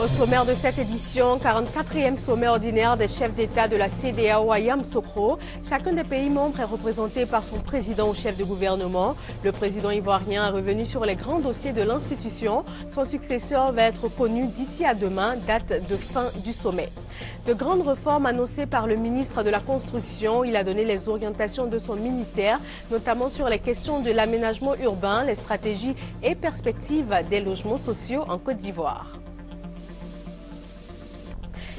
Au sommaire de cette édition, 44e sommet ordinaire des chefs d'État de la CEDEAO à Yamoussoukro. Chacun des pays membres est représenté par son président ou chef de gouvernement. Le président ivoirien est revenu sur les grands dossiers de l'institution. Son successeur va être connu d'ici à demain, date de fin du sommet. De grandes réformes annoncées par le ministre de la Construction. Il a donné les orientations de son ministère, notamment sur les questions de l'aménagement urbain, les stratégies et perspectives des logements sociaux en Côte d'Ivoire.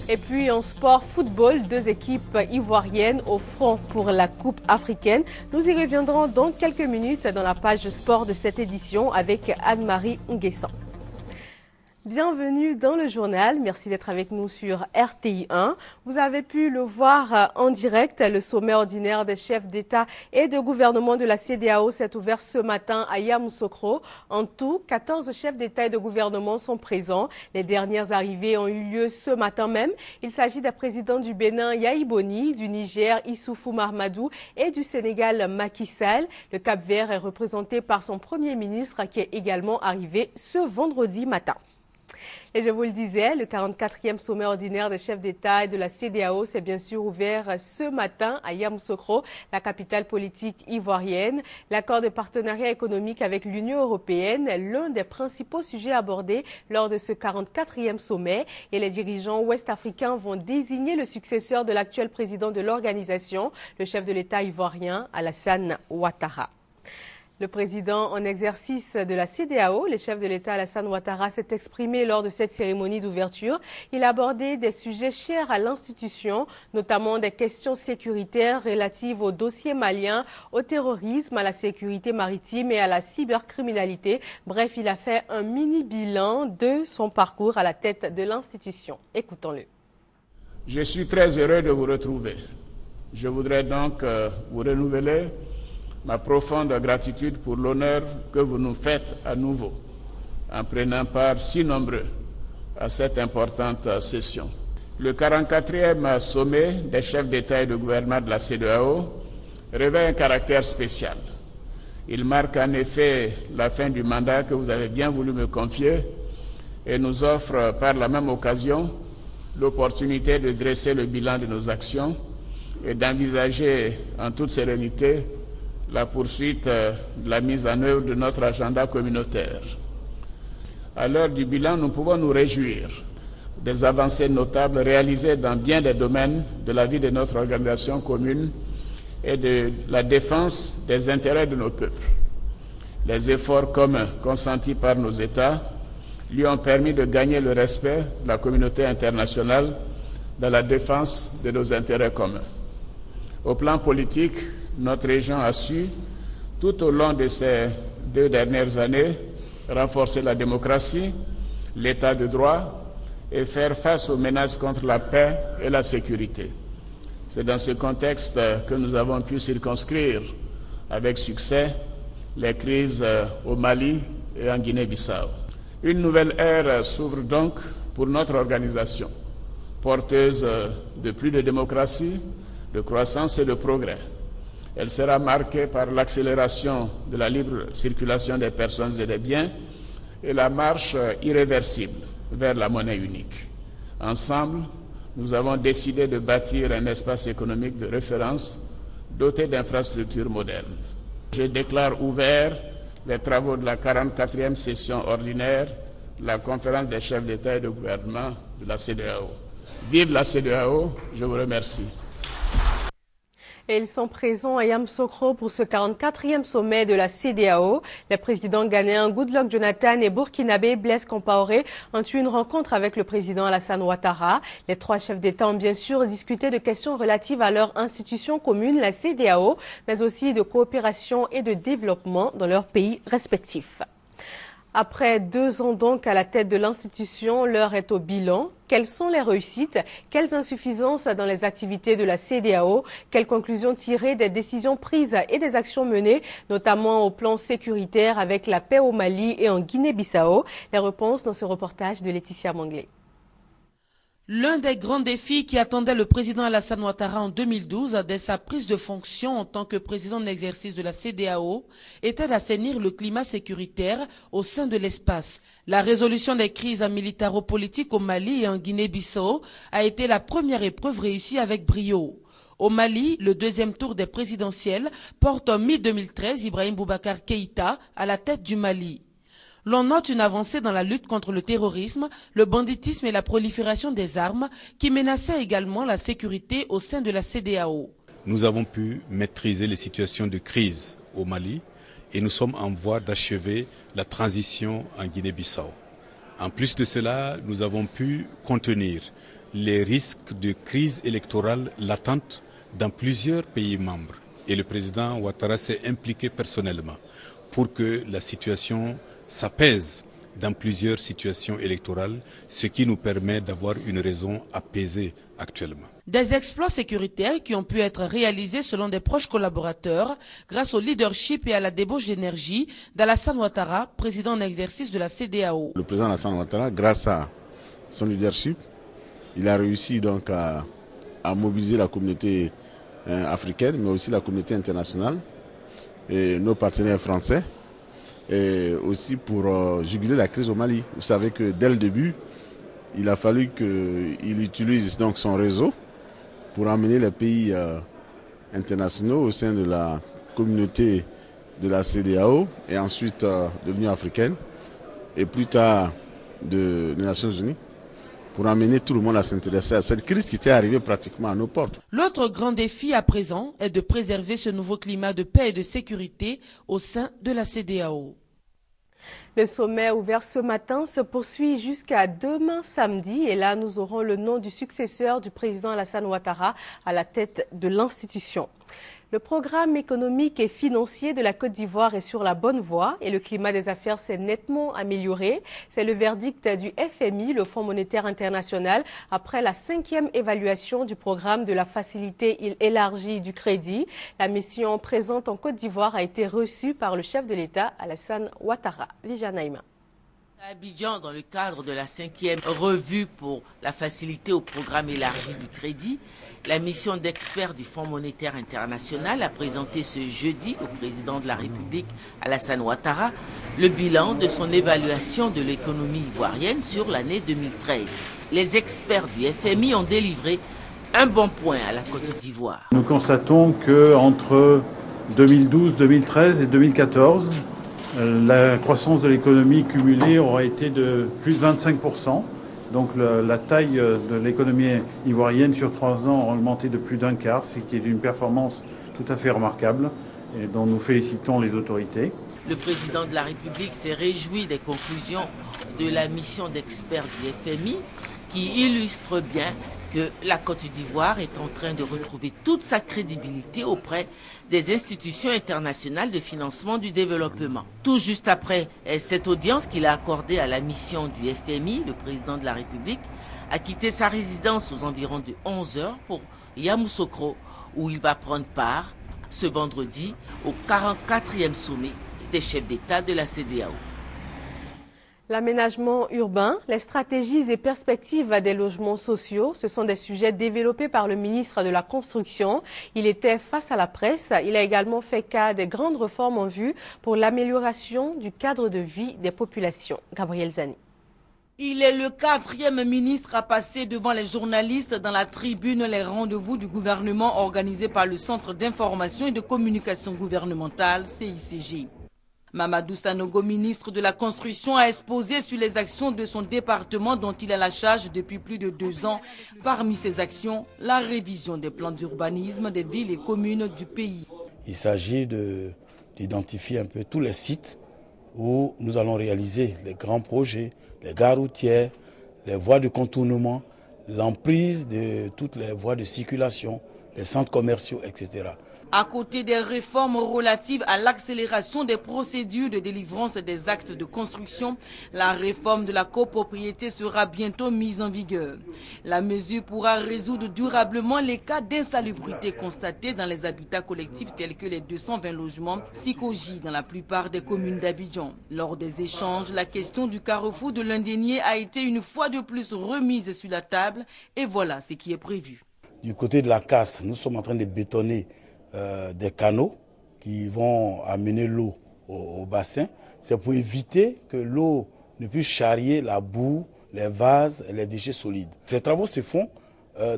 Et puis en sport football, deux équipes ivoiriennes au front pour la Coupe africaine. Nous y reviendrons dans quelques minutes dans la page sport de cette édition avec Anne-Marie Nguessan. Bienvenue dans le journal. Merci d'être avec nous sur RTI 1. Vous avez pu le voir en direct. Le sommet ordinaire des chefs d'État et de gouvernement de la CEDEAO s'est ouvert ce matin à Yamoussoukro. En tout, 14 chefs d'État et de gouvernement sont présents. Les dernières arrivées ont eu lieu ce matin même. Il s'agit des présidents du Bénin, Yahi Boni, du Niger, Issoufou Mahamadou et du Sénégal, Macky Sall. Le Cap-Vert est représenté par son premier ministre qui est également arrivé ce vendredi matin. Et je vous le disais, le 44e sommet ordinaire des chefs d'État et de la CEDEAO s'est bien sûr ouvert ce matin à Yamoussoukro, la capitale politique ivoirienne. L'accord de partenariat économique avec l'Union européenne est l'un des principaux sujets abordés lors de ce 44e sommet. Et les dirigeants ouest-africains vont désigner le successeur de l'actuel président de l'organisation, le chef de l'État ivoirien, Alassane Ouattara. Le président en exercice de la CEDEAO, le chef de l'État Alassane Ouattara, s'est exprimé lors de cette cérémonie d'ouverture. Il a abordé des sujets chers à l'institution, notamment des questions sécuritaires relatives au dossier malien, au terrorisme, à la sécurité maritime et à la cybercriminalité. Bref, il a fait un mini-bilan de son parcours à la tête de l'institution. Écoutons-le. Je suis très heureux de vous retrouver. Je voudrais donc vous renouveler ma profonde gratitude pour l'honneur que vous nous faites à nouveau en prenant part si nombreux à cette importante session. Le 44e sommet des chefs d'État et de gouvernement de la CEDEAO revêt un caractère spécial. Il marque en effet la fin du mandat que vous avez bien voulu me confier et nous offre par la même occasion l'opportunité de dresser le bilan de nos actions et d'envisager en toute sérénité la poursuite de la mise en œuvre de notre agenda communautaire. À l'heure du bilan, nous pouvons nous réjouir des avancées notables réalisées dans bien des domaines de la vie de notre organisation commune et de la défense des intérêts de nos peuples. Les efforts communs consentis par nos États lui ont permis de gagner le respect de la communauté internationale dans la défense de nos intérêts communs. Au plan politique, notre région a su, tout au long de ces 2 dernières années, renforcer la démocratie, l'état de droit et faire face aux menaces contre la paix et la sécurité. C'est dans ce contexte que nous avons pu circonscrire avec succès les crises au Mali et en Guinée-Bissau. Une nouvelle ère s'ouvre donc pour notre organisation, porteuse de plus de démocratie, de croissance et de progrès. Elle sera marquée par l'accélération de la libre circulation des personnes et des biens et la marche irréversible vers la monnaie unique. Ensemble, nous avons décidé de bâtir un espace économique de référence doté d'infrastructures modernes. Je déclare ouvert les travaux de la 44e session ordinaire de la conférence des chefs d'État et de gouvernement de la CEDEAO. Vive la CEDEAO, je vous remercie. Et ils sont présents à Yamoussoukro pour ce 44e sommet de la CEDEAO. Les présidents ghanéens Goodluck Jonathan et burkinabé Blaise Compaoré ont eu une rencontre avec le président Alassane Ouattara. Les 3 chefs d'État ont bien sûr discuté de questions relatives à leur institution commune, la CEDEAO, mais aussi de coopération et de développement dans leurs pays respectifs. Après 2 ans donc à la tête de l'institution, l'heure est au bilan. Quelles sont les réussites? Quelles insuffisances dans les activités de la CEDEAO? Quelles conclusions tirées des décisions prises et des actions menées, notamment au plan sécuritaire avec la paix au Mali et en Guinée-Bissau? Les réponses dans ce reportage de Laetitia Manglé. L'un des grands défis qui attendait le président Alassane Ouattara en 2012 dès sa prise de fonction en tant que président en exercice de la CEDEAO était d'assainir le climat sécuritaire au sein de l'espace. La résolution des crises militaro-politiques au Mali et en Guinée-Bissau a été la première épreuve réussie avec brio. Au Mali, le deuxième tour des présidentielles porte en mi-2013 Ibrahim Boubacar Keïta à la tête du Mali. L'on note une avancée dans la lutte contre le terrorisme, le banditisme et la prolifération des armes qui menaçaient également la sécurité au sein de la CEDEAO. Nous avons pu maîtriser les situations de crise au Mali et nous sommes en voie d'achever la transition en Guinée-Bissau. En plus de cela, nous avons pu contenir les risques de crise électorale latente dans plusieurs pays membres. Et le président Ouattara s'est impliqué personnellement pour que la situation s'apaise dans plusieurs situations électorales, ce qui nous permet d'avoir une raison apaisée actuellement. Des exploits sécuritaires qui ont pu être réalisés selon des proches collaborateurs grâce au leadership et à la débauche d'énergie d'Alassane Ouattara, président en exercice de la CEDEAO. Le président Alassane Ouattara, grâce à son leadership, il a réussi donc à mobiliser la communauté africaine, mais aussi la communauté internationale et nos partenaires français, et aussi pour juguler la crise au Mali. Vous savez que dès le début, il a fallu qu'il utilise donc son réseau pour amener les pays internationaux au sein de la communauté de la CEDEAO et ensuite de l'Union africaine et plus tard des Nations Unies, pour amener tout le monde à s'intéresser à cette crise qui était arrivée pratiquement à nos portes. L'autre grand défi à présent est de préserver ce nouveau climat de paix et de sécurité au sein de la CEDEAO. Le sommet ouvert ce matin se poursuit jusqu'à demain samedi et là nous aurons le nom du successeur du président Alassane Ouattara à la tête de l'institution. Le programme économique et financier de la Côte d'Ivoire est sur la bonne voie et le climat des affaires s'est nettement amélioré. C'est le verdict du FMI, le Fonds monétaire international, après la 5e évaluation du programme de la facilité élargie du crédit. La mission présente en Côte d'Ivoire a été reçue par le chef de l'État, Alassane Ouattara. Vijanaïma. À Abidjan, dans le cadre de la 5e revue pour la facilité au programme élargi du crédit, la mission d'experts du Fonds monétaire international a présenté ce jeudi au président de la République, Alassane Ouattara, le bilan de son évaluation de l'économie ivoirienne sur l'année 2013. Les experts du FMI ont délivré un bon point à la Côte d'Ivoire. Nous constatons qu'entre 2012, 2013 et 2014, la croissance de l'économie cumulée aura été de plus de 25%. Donc la taille de l'économie ivoirienne sur 3 ans a augmenté de plus d'un quart, ce qui est une performance tout à fait remarquable et dont nous félicitons les autorités. Le président de la République s'est réjoui des conclusions de la mission d'experts du FMI qui illustre bien que la Côte d'Ivoire est en train de retrouver toute sa crédibilité auprès des institutions internationales de financement du développement. Tout juste après cette audience qu'il a accordée à la mission du FMI, le président de la République a quitté sa résidence aux environs de 11 heures pour Yamoussoukro, où il va prendre part ce vendredi au 44e sommet des chefs d'État de la CEDEAO. L'aménagement urbain, les stratégies et perspectives des logements sociaux, ce sont des sujets développés par le ministre de la Construction. Il était face à la presse. Il a également fait cas des grandes réformes en vue pour l'amélioration du cadre de vie des populations. Gabriel Zani. Il est le 4e ministre à passer devant les journalistes dans la tribune Les rendez-vous du gouvernement organisé par le Centre d'information et de communication gouvernementale, CICG. Mamadou Sanogo, ministre de la Construction, a exposé sur les actions de son département dont il a la charge depuis plus de 2 ans. Parmi ces actions, la révision des plans d'urbanisme des villes et communes du pays. Il s'agit d'identifier un peu tous les sites où nous allons réaliser les grands projets, les gares routières, les voies de contournement, l'emprise de toutes les voies de circulation, les centres commerciaux, etc. À côté des réformes relatives à l'accélération des procédures de délivrance des actes de construction, la réforme de la copropriété sera bientôt mise en vigueur. La mesure pourra résoudre durablement les cas d'insalubrité constatés dans les habitats collectifs tels que les 220 logements Sikoji dans la plupart des communes d'Abidjan. Lors des échanges, la question du carrefour de l'Indénié a été une fois de plus remise sur la table et voilà ce qui est prévu. Du côté de la casse, nous sommes en train de bétonner des canaux qui vont amener l'eau au bassin. C'est pour éviter que l'eau ne puisse charrier la boue, les vases et les déchets solides. Ces travaux se font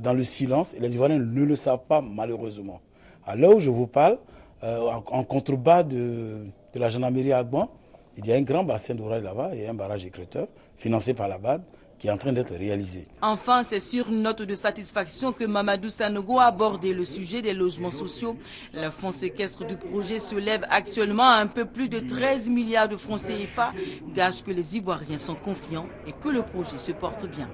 dans le silence et les Ivoiriens ne le savent pas malheureusement. À l'heure où je vous parle, en contrebas de la gendarmerie Agban, il y a un grand bassin d'orage là-bas et un barrage écrêteur financé par la BAD qui est en train d'être réalisé. Enfin, c'est sur une note de satisfaction que Mamadou Sanogo a abordé le sujet des logements sociaux. Le fonds séquestre du projet se lève actuellement à un peu plus de 13 milliards de francs CFA, gage que les Ivoiriens sont confiants et que le projet se porte bien.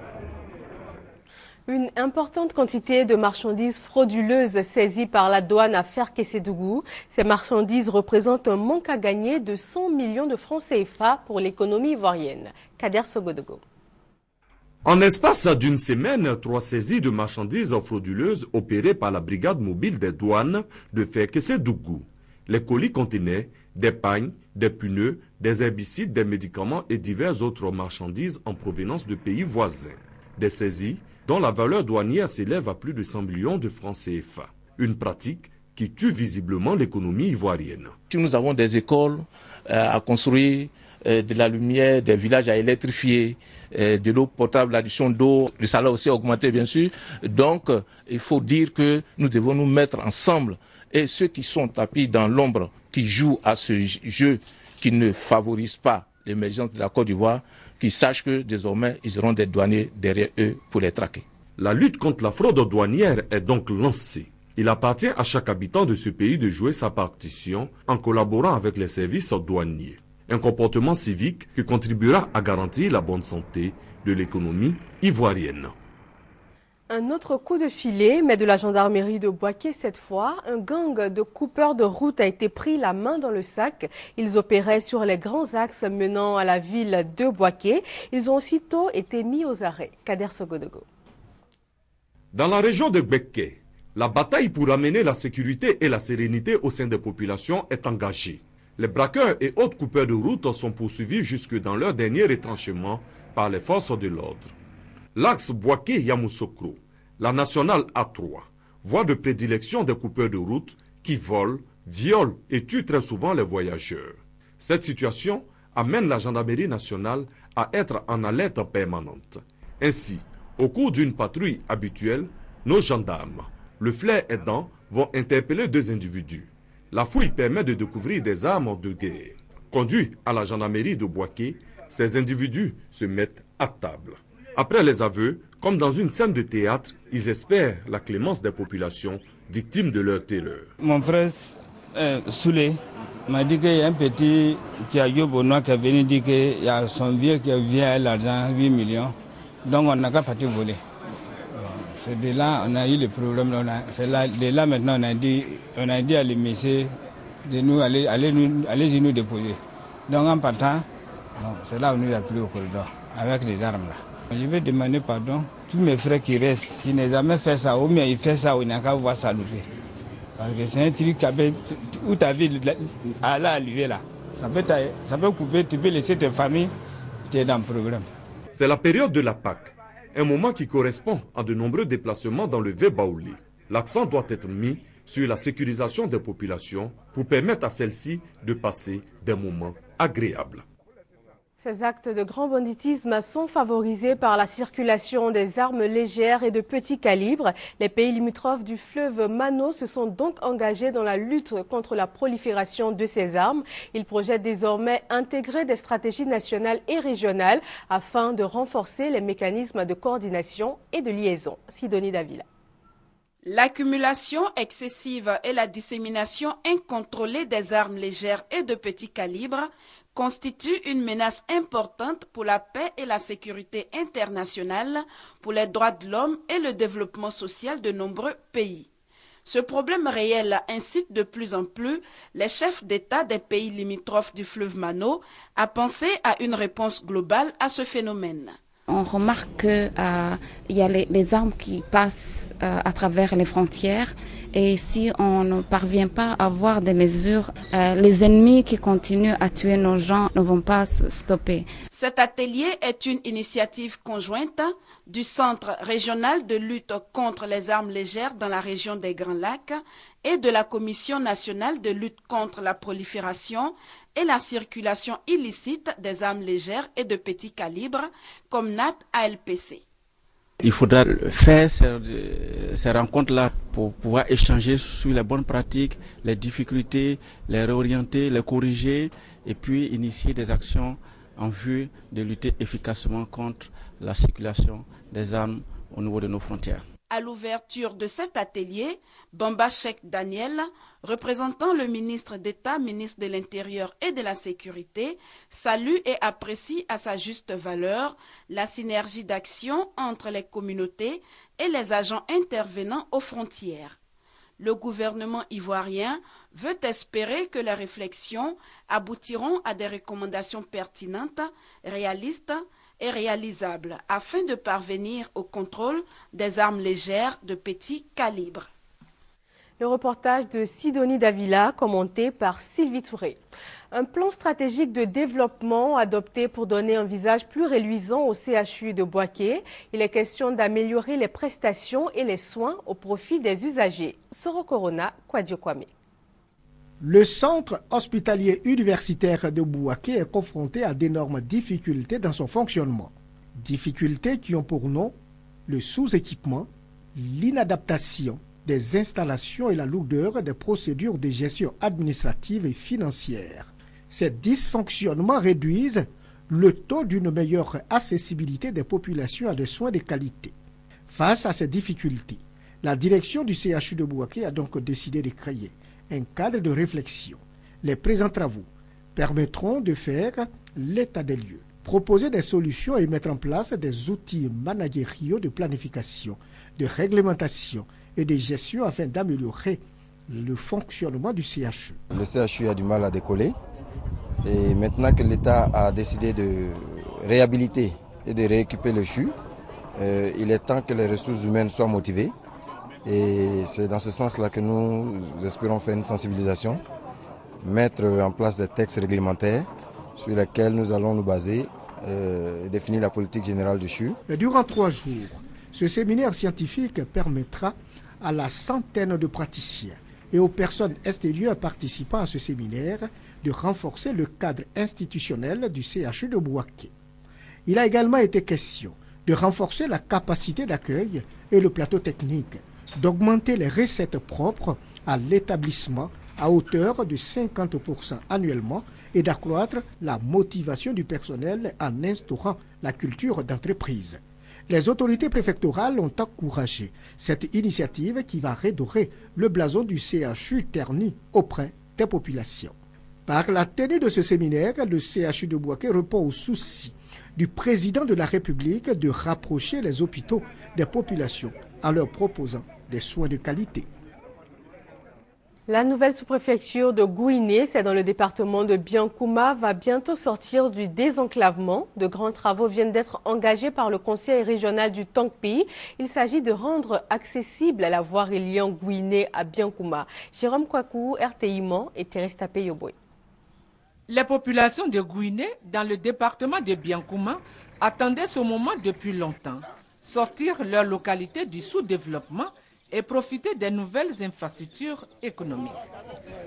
Une importante quantité de marchandises frauduleuses saisies par la douane à Ferkessédougou. Ces marchandises représentent un manque à gagner de 100 millions de francs CFA pour l'économie ivoirienne. Kader Sogodogo. En espace d'une semaine, 3 saisies de marchandises frauduleuses opérées par la brigade mobile des douanes de Ferkessédougou. Les colis contenaient des pagnes, des pneus, des herbicides, des médicaments et diverses autres marchandises en provenance de pays voisins. Des saisies dont la valeur douanière s'élève à plus de 100 millions de francs CFA. Une pratique qui tue visiblement l'économie ivoirienne. Si nous avons des écoles à construire, de la lumière, des villages à électrifier, de l'eau potable, l'addition d'eau, le salaire aussi a augmenté bien sûr. Donc il faut dire que nous devons nous mettre ensemble et ceux qui sont tapis dans l'ombre, qui jouent à ce jeu qui ne favorise pas l'émergence de la Côte d'Ivoire, qui sachent que désormais ils auront des douaniers derrière eux pour les traquer. La lutte contre la fraude douanière est donc lancée. Il appartient à chaque habitant de ce pays de jouer sa partition en collaborant avec les services douaniers. Un comportement civique qui contribuera à garantir la bonne santé de l'économie ivoirienne. Un autre coup de filet, mais de la gendarmerie de Boaké cette fois. Un gang de coupeurs de route a été pris la main dans le sac. Ils opéraient sur les grands axes menant à la ville de Boaké. Ils ont aussitôt été mis aux arrêts. Kader Sogodogo. Dans la région de Beké, la bataille pour amener la sécurité et la sérénité au sein des populations est engagée. Les braqueurs et autres coupeurs de route sont poursuivis jusque dans leur dernier retranchement par les forces de l'ordre. L'axe Boaké-Yamoussoukro, la nationale A3, voie de prédilection des coupeurs de route qui volent, violent et tuent très souvent les voyageurs. Cette situation amène la gendarmerie nationale à être en alerte permanente. Ainsi, au cours d'une patrouille habituelle, nos gendarmes, le flair aidant, vont interpeller 2 individus. La fouille permet de découvrir des armes de guerre. Conduits à la gendarmerie de Boaké, ces individus se mettent à table. Après les aveux, comme dans une scène de théâtre, ils espèrent la clémence des populations victimes de leur terreur. Mon frère Soulé m'a dit qu'il y a un petit qui a Yobonois qui est venu dire qu'il y a son vieux qui vient à l'argent, 8 millions. Donc on n'a qu'à partir voler. C'est de là on a eu le problème. De là maintenant on a dit à les messieurs de nous allez nous déposer. Donc en partant, c'est là où nous avons pris au corridor avec les armes là. Je vais demander pardon tous mes frères qui restent, qui n'ont jamais fait ça, ou bien ils font ça, ou ils n'ont qu'à voir ça louper. Parce que c'est un truc où ta vie à l'arrivée là. Ça peut couper, tu peux laisser tes familles, tu es dans le problème. C'est la période de la Pâque, un moment qui correspond à de nombreux déplacements dans le Vébaoulé. L'accent doit être mis sur la sécurisation des populations pour permettre à celles-ci de passer des moments agréables. Ces actes de grand banditisme sont favorisés par la circulation des armes légères et de petit calibre. Les pays limitrophes du fleuve Mano se sont donc engagés dans la lutte contre la prolifération de ces armes. Ils projettent désormais intégrer des stratégies nationales et régionales afin de renforcer les mécanismes de coordination et de liaison. Sidonie Davila. L'accumulation excessive et la dissémination incontrôlée des armes légères et de petit calibre constituent une menace importante pour la paix et la sécurité internationale, pour les droits de l'homme et le développement social de nombreux pays. Ce problème réel incite de plus en plus les chefs d'État des pays limitrophes du fleuve Mano à penser à une réponse globale à ce phénomène. On remarque qu'il y a les armes qui passent à travers les frontières et si on ne parvient pas à avoir des mesures, les ennemis qui continuent à tuer nos gens ne vont pas se stopper. Cet atelier est une initiative conjointe du Centre régional de lutte contre les armes légères dans la région des Grands Lacs et de la Commission nationale de lutte contre la prolifération et la circulation illicite des armes légères et de petit calibre, comme NAT-ALPC. Il faudra faire ces rencontres-là pour pouvoir échanger sur les bonnes pratiques, les difficultés, les réorienter, les corriger et puis initier des actions en vue de lutter efficacement contre la circulation des armes au niveau de nos frontières. À l'ouverture de cet atelier, Bamba Cheikh Daniel, représentant le ministre d'État, ministre de l'Intérieur et de la Sécurité, salue et apprécie à sa juste valeur la synergie d'action entre les communautés et les agents intervenant aux frontières. Le gouvernement ivoirien veut espérer que les réflexions aboutiront à des recommandations pertinentes, réalistes et réalisables afin de parvenir au contrôle des armes légères de petit calibre. Le reportage de Sidonie Davila, commenté par Sylvie Touré. Un plan stratégique de développement adopté pour donner un visage plus reluisant au CHU de Bouaké. Il est question d'améliorer les prestations et les soins au profit des usagers. Soro Corona, Kwadio Kwame. Le centre hospitalier universitaire de Bouaké est confronté à d'énormes difficultés dans son fonctionnement. Difficultés qui ont pour nom le sous-équipement, l'inadaptation des installations et la lourdeur des procédures de gestion administrative et financière. Ces dysfonctionnements réduisent le taux d'une meilleure accessibilité des populations à des soins de qualité. Face à ces difficultés, la direction du CHU de Bouaké a donc décidé de créer un cadre de réflexion. Les présents travaux permettront de faire l'état des lieux, proposer des solutions et mettre en place des outils managériaux de planification, de réglementation et de gestion afin d'améliorer le fonctionnement du CHU. Le CHU a du mal à décoller et maintenant que l'État a décidé de réhabiliter et de rééquiper le CHU, il est temps que les ressources humaines soient motivées. Et c'est dans ce sens-là que nous espérons faire une sensibilisation, mettre en place des textes réglementaires sur lesquels nous allons nous baser et définir la politique générale du CHU. Durant 3 jours, ce séminaire scientifique permettra à la centaine de praticiens et aux personnes extérieures participant à ce séminaire de renforcer le cadre institutionnel du CHU de Bouaké. Il a également été question de renforcer la capacité d'accueil et le plateau technique, d'augmenter les recettes propres à l'établissement à hauteur de 50% annuellement et d'accroître la motivation du personnel en instaurant la culture d'entreprise. Les autorités préfectorales ont encouragé cette initiative qui va redorer le blason du CHU terni auprès des populations. Par la tenue de ce séminaire, le CHU de Bouaké répond au souci du président de la République de rapprocher les hôpitaux des populations en leur proposant des soins de qualité. La nouvelle sous-préfecture de Gouiné, c'est dans le département de Biankouma, va bientôt sortir du désenclavement. De grands travaux viennent d'être engagés par le conseil régional du Tangpi. Il s'agit de rendre accessible la voie reliant Gouiné à Biankouma. Jérôme Kwaku, RTI Mans et Thérèse Tapé-Yoboué. Les populations de Gouiné, dans le département de Biankouma, attendaient ce moment depuis longtemps. Sortir leur localité du sous-développement et profiter des nouvelles infrastructures économiques.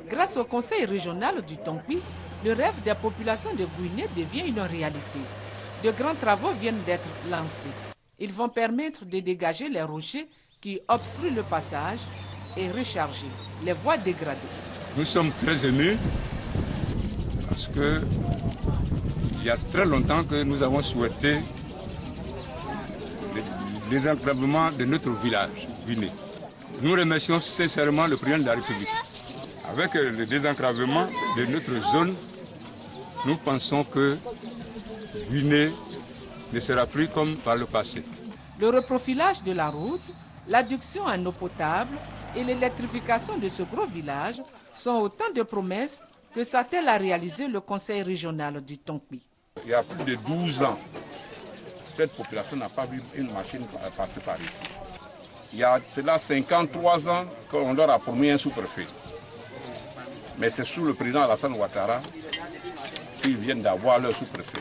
Grâce au conseil régional du Tangpi, le rêve des populations de Gouiné devient une réalité. De grands travaux viennent d'être lancés. Ils vont permettre de dégager les rochers qui obstruent le passage et recharger les voies dégradées. Nous sommes très émus parce que il y a très longtemps que nous avons souhaité le désenclavement de notre village, Gouiné. Nous remercions sincèrement le président de la République. Avec le désenclavement de notre zone, nous pensons que Gouiné ne sera plus comme par le passé. Le reprofilage de la route, l'adduction en eau potable et l'électrification de ce gros village sont autant de promesses que s'attelle à réaliser le conseil régional du Tonkpi. Il y a plus de 12 ans, cette population n'a pas vu une machine passer par ici. Il y a cela 53 ans qu'on leur a promis un sous-préfet. Mais c'est sous le président Alassane Ouattara qu'ils viennent d'avoir leur sous-préfet.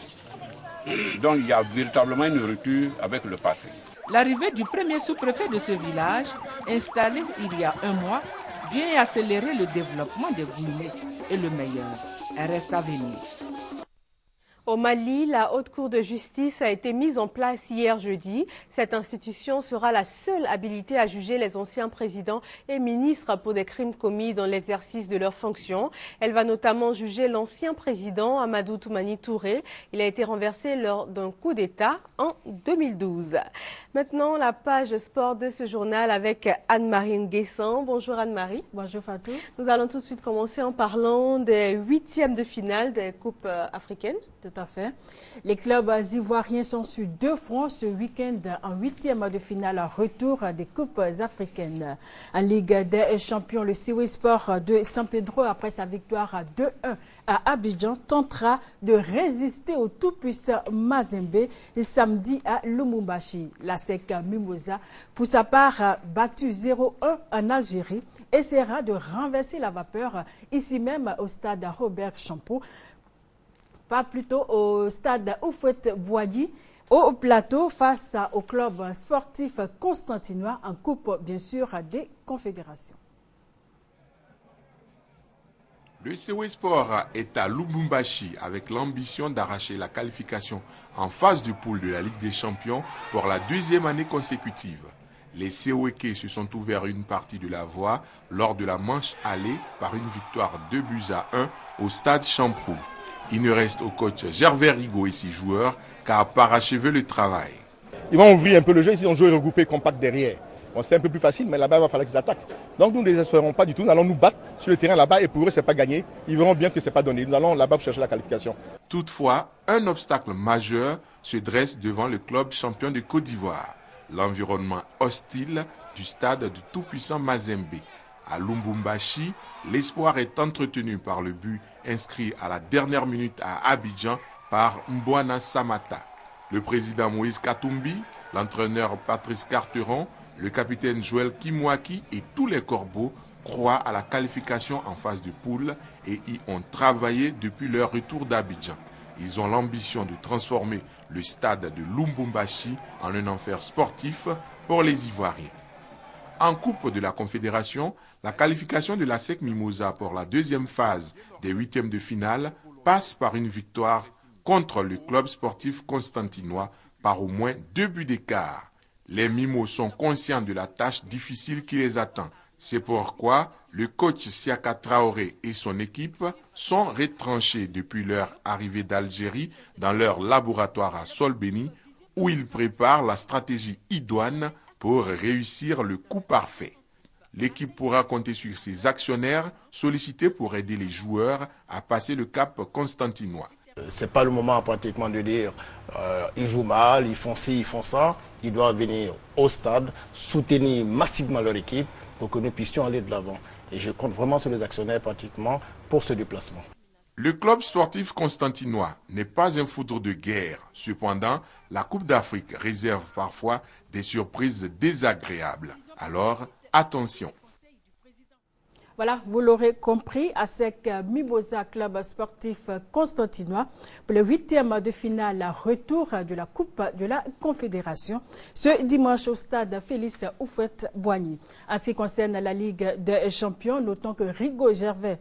Donc il y a véritablement une rupture avec le passé. L'arrivée du premier sous-préfet de ce village, installé il y a un mois, vient accélérer le développement des Goumilés. Et le meilleur reste à venir. Au Mali, la Haute Cour de justice a été mise en place hier jeudi. Cette institution sera la seule habilitée à juger les anciens présidents et ministres pour des crimes commis dans l'exercice de leurs fonctions. Elle va notamment juger l'ancien président Amadou Toumani Touré. Il a été renversé lors d'un coup d'État en 2012. Maintenant, la page sport de ce journal avec Anne-Marie Nguessan. Bonjour Anne-Marie. Bonjour Fatou. Nous allons tout de suite commencer en parlant des 8e de finale des Coupes africaines. Tout à fait. Les clubs ivoiriens sont sur 2 fronts ce week-end en 8e de finale retour des Coupes africaines. En Ligue des champions, le Siwe Sport de San Pedro, après sa victoire 2-1 à Abidjan, tentera de résister au tout-puissant Mazembe samedi à Lumumbashi. La SEC Mimosa, pour sa part, battu 0-1 en Algérie, essaiera de renverser la vapeur ici même au stade Robert Champeau. Pas plutôt au stade Houphouët-Boigny, au plateau face au club sportif constantinois en coupe, bien sûr, des confédérations. Le Siwe Sport est à Lubumbashi avec l'ambition d'arracher la qualification en phase de poule de la Ligue des Champions pour la 2e année consécutive. Les Seweke se sont ouverts une partie de la voie lors de la manche aller par une victoire 2-1 au stade Champrou. Il ne reste au coach Gervais Rigaud et ses joueurs qu'à parachever le travail. Ils vont ouvrir un peu le jeu, ils ont joué regroupé compact derrière. Bon, c'est un peu plus facile, mais là-bas, il va falloir qu'ils attaquent. Donc nous ne désespérons pas du tout, nous allons nous battre sur le terrain là-bas et pour eux, ce n'est pas gagné. Ils verront bien que ce n'est pas donné. Nous allons là-bas chercher la qualification. Toutefois, un obstacle majeur se dresse devant le club champion de Côte d'Ivoire. L'environnement hostile du stade du tout-puissant Mazembe. À Lubumbashi, l'espoir est entretenu par le but inscrit à la dernière minute à Abidjan par Mbouana Samata. Le président Moïse Katumbi, l'entraîneur Patrice Carteron, le capitaine Joël Kimwaki et tous les corbeaux croient à la qualification en phase de poule et y ont travaillé depuis leur retour d'Abidjan. Ils ont l'ambition de transformer le stade de Lubumbashi en un enfer sportif pour les Ivoiriens. En Coupe de la Confédération, la qualification de la SEC Mimosa pour la 2e phase des 8e de finale passe par une victoire contre le club sportif constantinois par au moins 2 buts d'écart. Les Mimos sont conscients de la tâche difficile qui les attend. C'est pourquoi le coach Siaka Traoré et son équipe sont retranchés depuis leur arrivée d'Algérie dans leur laboratoire à Solbeni où ils préparent la stratégie idoine pour réussir le coup parfait. L'équipe pourra compter sur ses actionnaires sollicités pour aider les joueurs à passer le cap constantinois. Ce n'est pas le moment pratiquement de dire ils jouent mal, ils font ci, ils font ça. Ils doivent venir au stade, soutenir massivement leur équipe pour que nous puissions aller de l'avant. Et je compte vraiment sur les actionnaires pratiquement pour ce déplacement. Le club sportif constantinois n'est pas un foudre de guerre. Cependant, la Coupe d'Afrique réserve parfois des surprises désagréables. Alors, attention. Voilà, vous l'aurez compris, ASEC Mimosa, club sportif constantinois, pour le 8e de finale retour de la Coupe de la Confédération, ce dimanche au stade Félix Houphouët-Boigny. En ce qui concerne la Ligue des champions, notons que Rigaud Gervais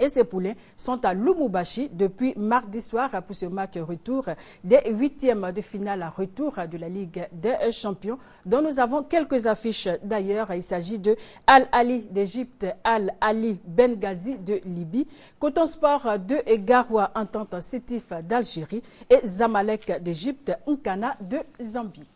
et ses poulains sont à Lumumbashi depuis mardi soir pour ce match retour des 8e de finale retour de la Ligue des champions, dont nous avons quelques affiches d'ailleurs. Il s'agit de Al-Ali d'Égypte, Al-Ali Benghazi de Libye, Coton Sport de Garoua, Entente Sétif d'Algérie et Zamalek d'Égypte, Nkana de Zambie.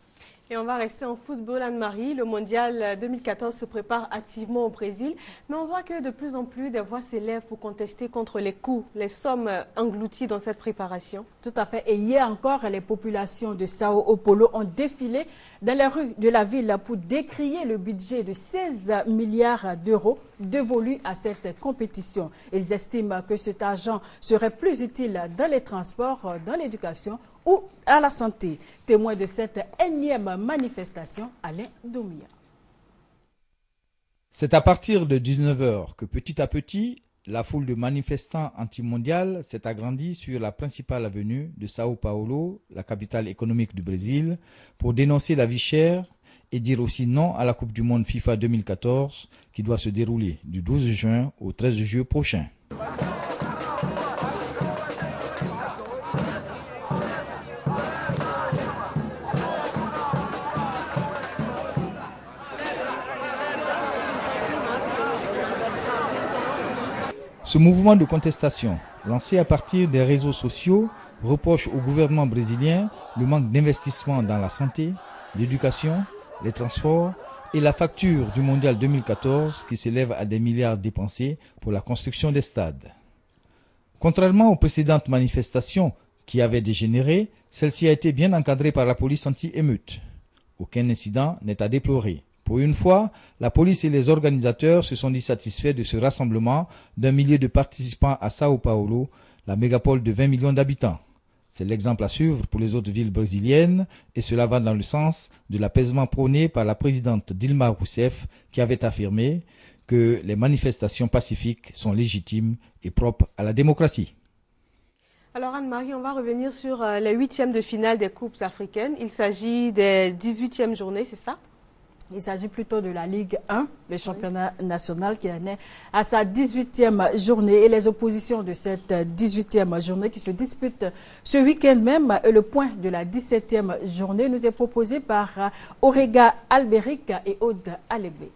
Et on va rester en football, Anne-Marie. Le mondial 2014 se prépare activement au Brésil. Mais on voit que de plus en plus des voix s'élèvent pour contester contre les coûts, les sommes englouties dans cette préparation. Tout à fait. Et hier encore, les populations de Sao Paulo ont défilé dans les rues de la ville pour décrier le budget de 16 milliards d'euros dévolu à cette compétition. Ils estiment que cet argent serait plus utile dans les transports, dans l'éducation ou à la santé. Témoin de cette énième manifestation, Alain Domia. C'est à partir de 19 h que petit à petit, la foule de manifestants anti-mondial s'est agrandie sur la principale avenue de Sao Paulo, la capitale économique du Brésil, pour dénoncer la vie chère et dire aussi non à la Coupe du Monde FIFA 2014 qui doit se dérouler du 12 juin au 13 juillet prochain. Ce mouvement de contestation, lancé à partir des réseaux sociaux, reproche au gouvernement brésilien le manque d'investissement dans la santé, l'éducation, les transports et la facture du mondial 2014 qui s'élève à des milliards dépensés pour la construction des stades. Contrairement aux précédentes manifestations qui avaient dégénéré, celle-ci a été bien encadrée par la police anti-émeute. Aucun incident n'est à déplorer. Pour une fois, la police et les organisateurs se sont dit satisfaits de ce rassemblement d'un millier de participants à Sao Paulo, la mégapole de 20 millions d'habitants. C'est l'exemple à suivre pour les autres villes brésiliennes et cela va dans le sens de l'apaisement prôné par la présidente Dilma Rousseff qui avait affirmé que les manifestations pacifiques sont légitimes et propres à la démocratie. Alors Anne-Marie, on va revenir sur les 8e de finale des Coupes africaines. Il s'agit des 18e journées, c'est ça? Il s'agit plutôt de la Ligue 1, le championnat national qui en est à sa 18e journée. Et les oppositions de cette 18e journée qui se disputent ce week-end même. Et le point de la 17e journée nous est proposé par Orega Alberic et Aude Alébé.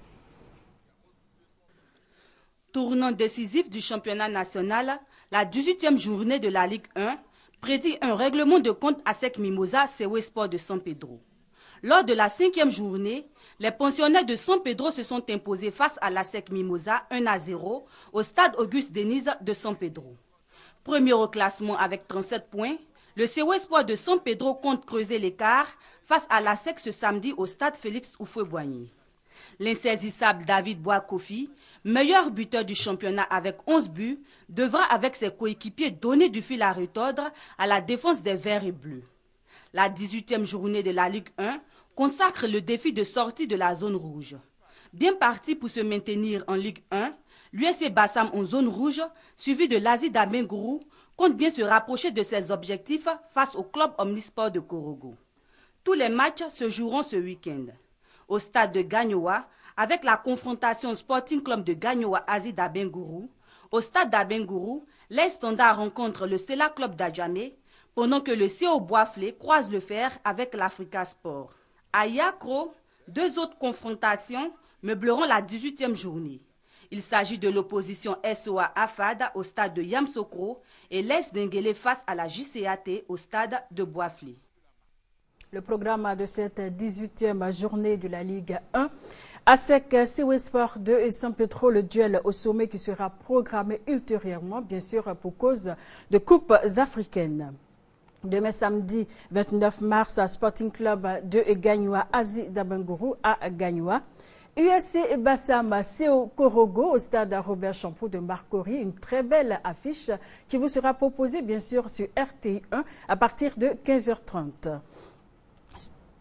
Tournant décisif du championnat national, la 18e journée de la Ligue 1 prédit un règlement de compte à ASEC Mimosa CW Sport de San Pedro. Lors de la 5e journée, les pensionnaires de San Pedro se sont imposés face à l'ASEC Mimosa 1-0 au stade Auguste Denise de San Pedro. Premier au classement avec 37 points, le CW Sport de San Pedro compte creuser l'écart face à l'ASEC ce samedi au stade Félix Houphouët-Boigny. L'insaisissable David Boakofi, meilleur buteur du championnat avec 11 buts, devra avec ses coéquipiers donner du fil à retordre à la défense des Verts et Bleus. La 18e journée de la Ligue 1 consacre le défi de sortie de la zone rouge. Bien parti pour se maintenir en Ligue 1, l'USC Bassam en zone rouge, suivi de l'Asie d'Abengourou, compte bien se rapprocher de ses objectifs face au club Omnisport de Korogo. Tous les matchs se joueront ce week-end. Au stade de Gagnoa, avec la confrontation Sporting Club de Gagnoa Asie d'Abengourou, au stade d'Abengourou, les Standards rencontrent le Stella Club d'Adjamé, pendant que le CO Boisflé croise le fer avec l'Africa Sport. À Yakro, deux autres confrontations meubleront la 18e journée. Il s'agit de l'opposition SOA Afad au stade de Yamsokro et l'Est d'Enguélé face à la JCAT au stade de Boisflé. Le programme de cette 18e journée de la Ligue 1. ASEC CW Sport de San Pedro, le duel au sommet qui sera programmé ultérieurement, bien sûr, pour cause de coupes africaines. Demain samedi 29 mars, à Sporting Club de Gagnoa, Asie d'Abengourou à Gagnoa. USC Bassam CO Korogo au stade Robert Champoux de Marcory. Une très belle affiche qui vous sera proposée bien sûr sur RTI 1 à partir de 15h30.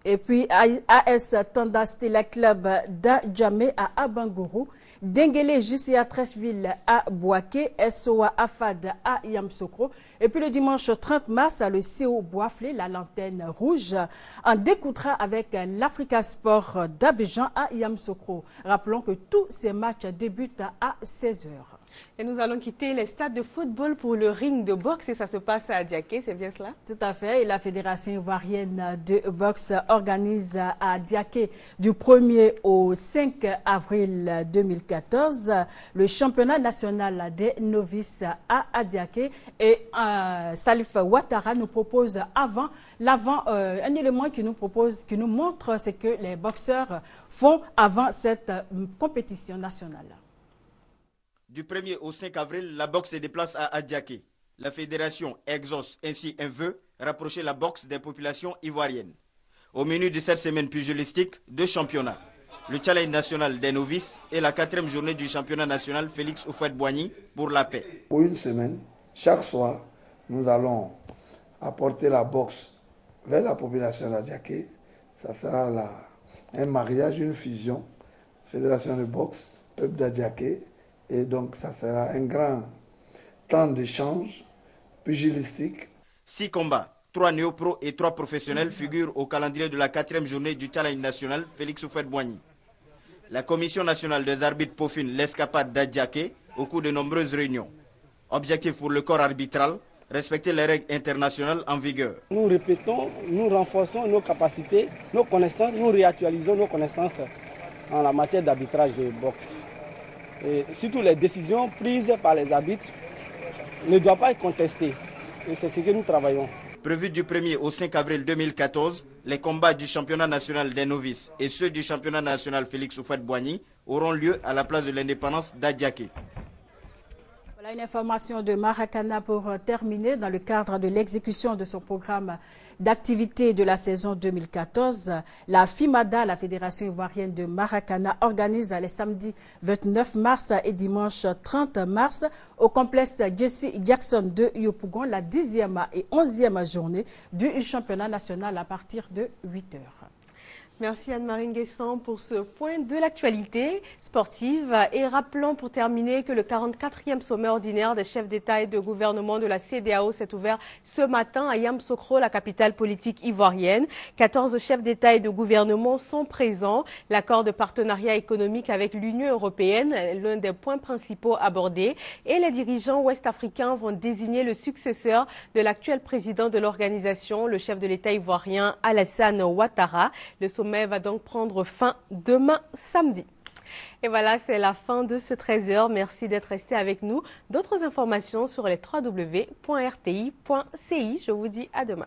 Et puis AS Tanda Stella Club d'Adjamé à Abangourou, Denguele JCA Trècheville à Boaké, SOA Afad à Yamsokro. Et puis le dimanche 30 mars, le CO Boisflé, la lanterne rouge, en découtera avec l'Africa Sport d'Abidjan à Yamsokro. Rappelons que tous ces matchs débutent à 16h. Et nous allons quitter les stades de football pour le ring de boxe et ça se passe à Diaké, c'est bien cela? Tout à fait. Et la Fédération ivoirienne de boxe organise à Diaké du 1er au 5 avril 2014 le championnat national des novices à Diaké. Et Salif Ouattara nous propose un élément qui nous montre ce que les boxeurs font avant cette compétition nationale. Du 1er au 5 avril, la boxe se déplace à Adiaké. La fédération exauce ainsi un vœu, rapprocher la boxe des populations ivoiriennes. Au menu de cette semaine pugilistique, 2 championnats. Le challenge national des novices et la 4e journée du championnat national Félix Houphouët-Boigny pour la paix. Pour une semaine, chaque soir, nous allons apporter la boxe vers la population d'Adiaké. Ça sera un mariage, une fusion, fédération de boxe, peuple d'Adiaké. Et donc, ça sera un grand temps d'échange pugilistique. 6 combats, 3 néo-pros et 3 professionnels figurent au calendrier de la 4e journée du challenge national Félix Houphouët-Boigny. La commission nationale des arbitres peaufine l'escapade d'Adiaké au cours de nombreuses réunions. Objectif pour le corps arbitral, respecter les règles internationales en vigueur. Nous répétons, nous renforçons nos capacités, nos connaissances, nous réactualisons nos connaissances en la matière d'arbitrage de boxe. Et surtout les décisions prises par les arbitres ne doivent pas être contestées. Et c'est ce que nous travaillons. Prévu du 1er au 5 avril 2014, les combats du championnat national des novices et ceux du championnat national Félix Houphouët-Boigny auront lieu à la place de l'indépendance d'Adiaké. Voilà une information de Maracana pour terminer. Dans le cadre de l'exécution de son programme d'activité de la saison 2014, la FIMADA, la Fédération ivoirienne de Maracana, organise les samedis 29 mars et dimanche 30 mars au complexe Jesse Jackson de Yopougon la 10e et 11e journée du championnat national à partir de 8 h. Merci Anne-Marie Nguessan pour ce point de l'actualité sportive. Et rappelons pour terminer que le 44e sommet ordinaire des chefs d'État et de gouvernement de la CEDEAO s'est ouvert ce matin à Yamoussoukro, la capitale politique ivoirienne. 14 chefs d'État et de gouvernement sont présents. L'accord de partenariat économique avec l'Union européenne est l'un des points principaux abordés. Et les dirigeants ouest-africains vont désigner le successeur de l'actuel président de l'organisation, le chef de l'État ivoirien Alassane Ouattara. Le sommet va donc prendre fin demain samedi. Et voilà, c'est la fin de ce 13h. Merci d'être resté avec nous. D'autres informations sur les www.rti.ci. Je vous dis à demain.